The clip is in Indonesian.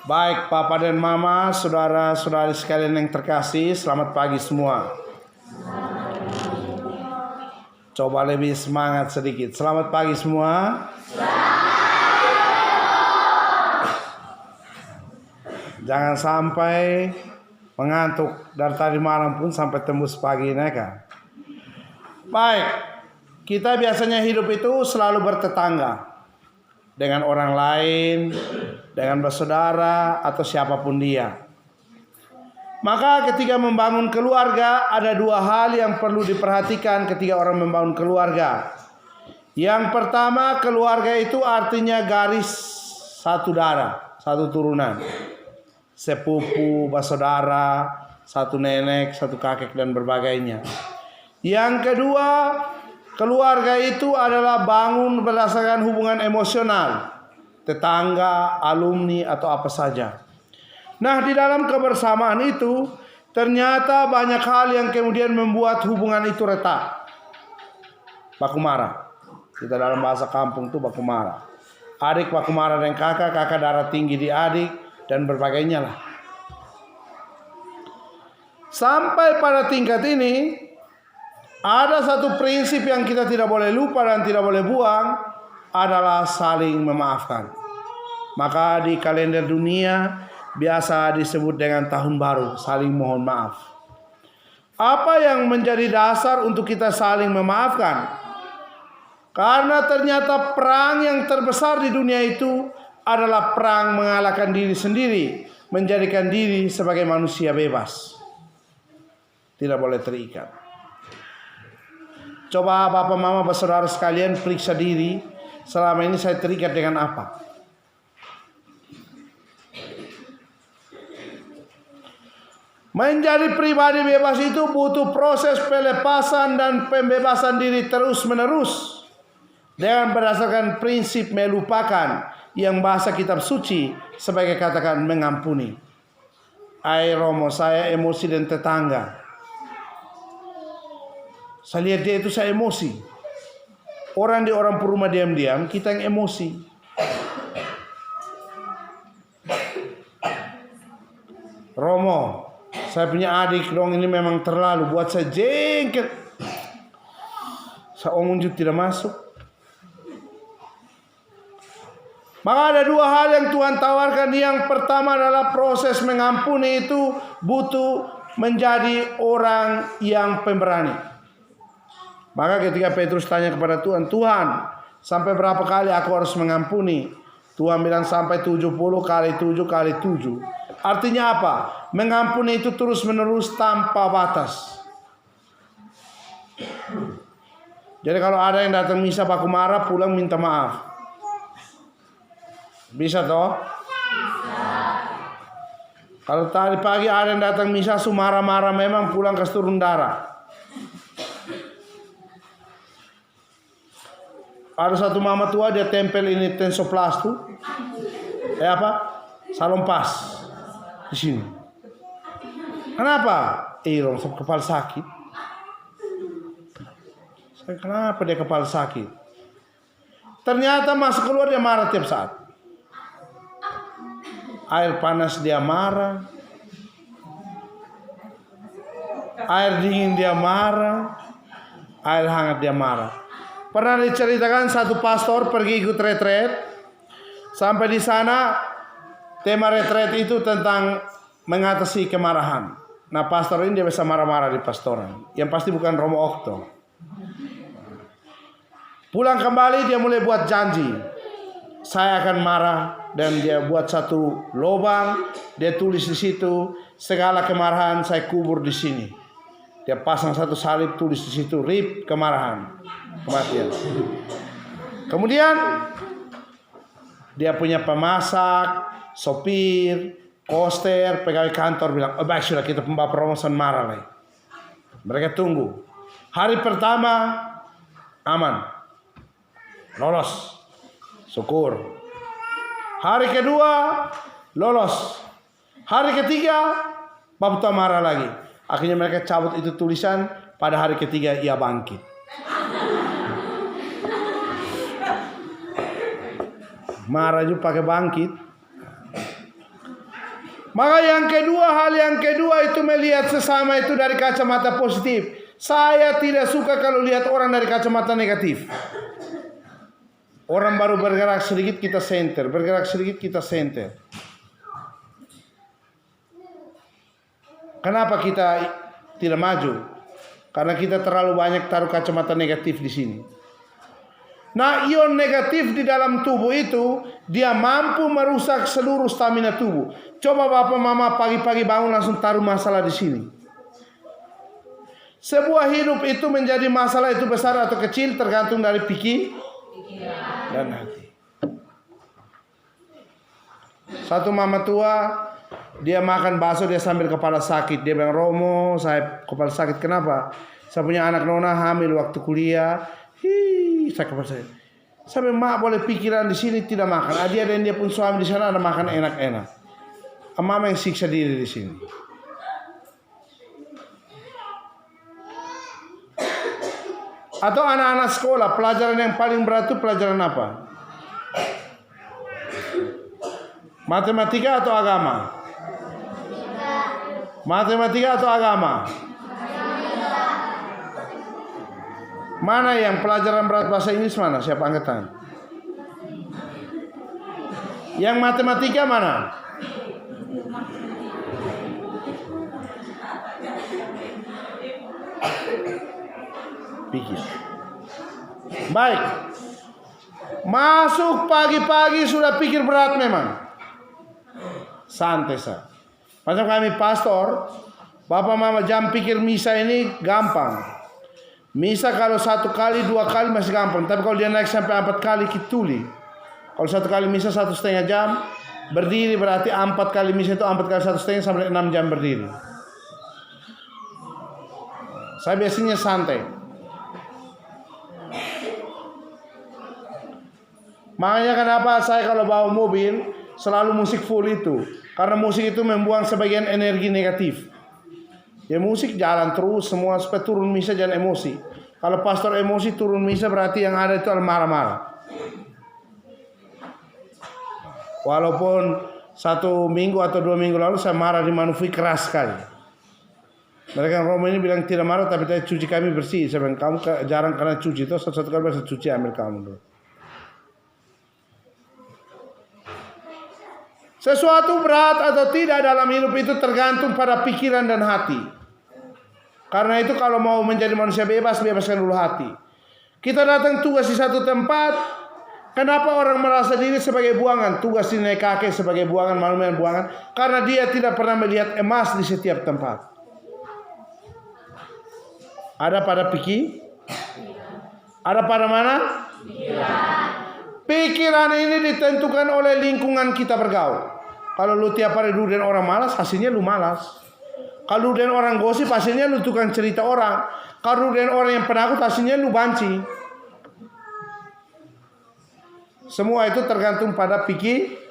Baik Papa dan Mama, saudara-saudari sekalian yang terkasih, selamat pagi semua. Coba lebih semangat sedikit. Selamat pagi semua. Jangan sampai mengantuk dari tadi malam pun sampai tembus pagi kan. Baik, kita biasanya hidup itu selalu bertetangga dengan orang lain, dengan bersaudara atau siapapun dia. Maka ketika membangun keluarga, ada dua hal yang perlu diperhatikan ketika orang membangun keluarga. Yang pertama, keluarga itu artinya garis satu darah, satu turunan. Sepupu, bersaudara, satu nenek, satu kakek dan berbagainya. Yang kedua, keluarga itu adalah bangun berdasarkan hubungan emosional, tetangga, alumni, atau apa saja. Nah, di dalam kebersamaan itu ternyata banyak hal yang kemudian membuat hubungan itu retak. Baku marah. Kita dalam bahasa kampung itu baku marah. Adik baku marah dengan kakak, kakak darah tinggi di adik, dan berbagainya lah. Sampai pada tingkat ini, ada satu prinsip yang kita tidak boleh lupa dan tidak boleh buang, adalah saling memaafkan. Maka di kalender dunia biasa disebut dengan tahun baru, saling mohon maaf. Apa yang menjadi dasar untuk kita saling memaafkan? Karena ternyata perang yang terbesar di dunia itu adalah perang mengalahkan diri sendiri, menjadikan diri sebagai manusia bebas. Tidak boleh terikat. Coba Bapak Mama bersaudara sekalian periksa diri, selama ini saya terikat dengan apa? Menjadi pribadi bebas itu butuh proses pelepasan dan pembebasan diri terus menerus, dengan berdasarkan prinsip melupakan, yang bahasa kitab suci sebagai katakan mengampuni. Romo, saya emosi dan tetangga. Saya lihat dia itu, saya emosi. Orang di orang rumah diam-diam, kita yang emosi. Romo, saya punya adik dong, ini memang terlalu buat saya jengkel. Saya omong juga tidak masuk. Maka ada dua hal yang Tuhan tawarkan. Yang pertama adalah proses mengampuni itu butuh menjadi orang yang pemberani. Maka ketika Petrus tanya kepada Tuhan, Tuhan, sampai berapa kali aku harus mengampuni? Tuhan bilang sampai 70 kali 7 kali 7. Artinya apa? Mengampuni itu terus menerus tanpa batas. Jadi kalau ada yang datang misa baku marah, pulang minta maaf. Bisa toh? Bisa. Kalau tadi pagi ada yang datang misa su marah-marah, memang pulang kasih turun darah. Ada satu mama tua, dia tempel ini tensoplas tuh. Salon pas di sini. Kenapa? Rom kepala sakit. Kenapa dia kepala sakit? Ternyata masuk keluar dia marah tiap saat. Air panas dia marah, air dingin dia marah, air hangat dia marah. Pernah diceritakan satu pastor pergi ikut retret. Sampai di sana tema retret itu tentang mengatasi kemarahan. Nah, pastor ini dia bisa marah-marah di pastoran. Yang pasti bukan Romo Okto. Pulang kembali dia mulai buat janji. Saya akan marah, dan dia buat satu lubang, dia tulis di situ, segala kemarahan saya kubur di sini. Dia pasang satu salib, tulis di situ, rip kemarahan, kematian. Kemudian dia punya pemasak, sopir, koster, pegawai kantor bilang, oh baik sudah, kita pembawa promosi marah lagi. Mereka tunggu. Hari pertama aman, lolos, syukur. Hari kedua lolos. Hari ketiga Bapak marah lagi. Akhirnya mereka cabut itu tulisan. Pada hari ketiga ia bangkit. Marah juga pakai bangkit. Maka hal yang kedua itu melihat sesama itu dari kacamata positif. Saya tidak suka kalau lihat orang dari kacamata negatif. Orang baru bergerak sedikit kita senter, bergerak sedikit kita senter. Kenapa kita tidak maju? Karena kita terlalu banyak taruh kacamata negatif di sini. Nah, ion negatif di dalam tubuh itu dia mampu merusak seluruh stamina tubuh. Coba bapak mama pagi-pagi bangun langsung taruh masalah di sini. Sebuah hidup itu menjadi masalah itu besar atau kecil tergantung dari pikiran dan hati. Satu mama tua dia makan bakso dia sambil kepala sakit. Dia bilang, Romo saya kepala sakit. Kenapa? Saya punya anak nona hamil waktu kuliah. Saya kepala sakit. Sampai mak boleh pikiran di sini tidak makan. Dia dan dia pun suami di sana ada makan enak-enak. Mama yang siksa diri di sini. Atau anak-anak sekolah pelajaran yang paling berat itu pelajaran apa? Matematika atau agama? Matematika atau agama? Mana yang pelajaran berat bahasa Inggris mana? Siapa angkat tangan? Yang matematika mana? Pikir. Baik. Masuk pagi-pagi sudah pikir berat memang. Santai saja. Macam kami pastor, bapak mama jam pikir misa ini gampang. Misa kalau 1 kali 2 kali masih gampang. Tapi kalau dia naik sampai 4 kali kituli. Kalau 1 kali misa 1,5 jam, berdiri berarti 4 kali misa itu 4 kali 1,5 sampai 6 jam berdiri. Saya biasanya santai. Makanya kenapa saya kalau bawa mobil selalu musik full itu. Karena musik itu membuang sebagian energi negatif. Ya musik jalan terus semua supaya turun misa jangan emosi. Kalau pastor emosi turun misa berarti yang ada itu marah-marah. Walaupun 1 minggu atau 2 minggu lalu saya marah di Manufi keras sekali. Mereka Romo ini bilang tidak marah tapi tadi cuci kami bersih. Saya bilang kamu jarang karena cuci itu satu kali bisa cuci ambil kamu dulu. Sesuatu berat atau tidak dalam hidup itu tergantung pada pikiran dan hati. Karena itu kalau mau menjadi manusia bebas, bebaskan dulu hati. Kita datang tugas di satu tempat. Kenapa orang merasa diri sebagai buangan? Tugas di naik kakek sebagai buangan, manusia buangan. Karena dia tidak pernah melihat emas di setiap tempat. Ada pada pikir? Ada pada mana? Pikiran ini ditentukan oleh lingkungan kita bergaul. Kalau lu tiap hari duduk dengan orang malas, hasilnya lu malas. Kalau duduk dengan orang gosip, hasilnya lu tukang cerita orang. Kalau duduk dengan orang yang penakut, hasilnya lu banci. Semua itu tergantung pada pikiran.